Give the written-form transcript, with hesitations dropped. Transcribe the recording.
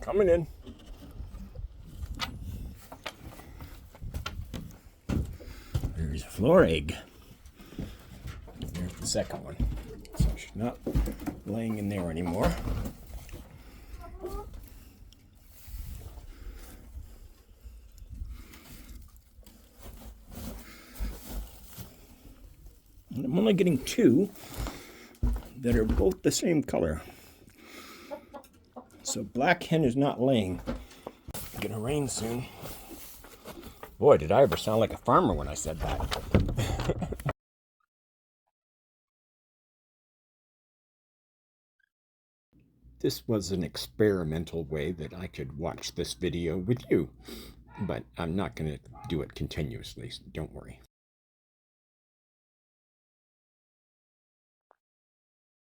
Coming in. There's a floor egg. There's the second one. So she's not laying in there anymore. And I'm only getting two that are both the same color. So black hen is not laying. It's gonna rain soon. Boy, did I ever sound like a farmer when I said that. This was an experimental way that I could watch this video with you, but I'm not gonna do it continuously, so don't worry.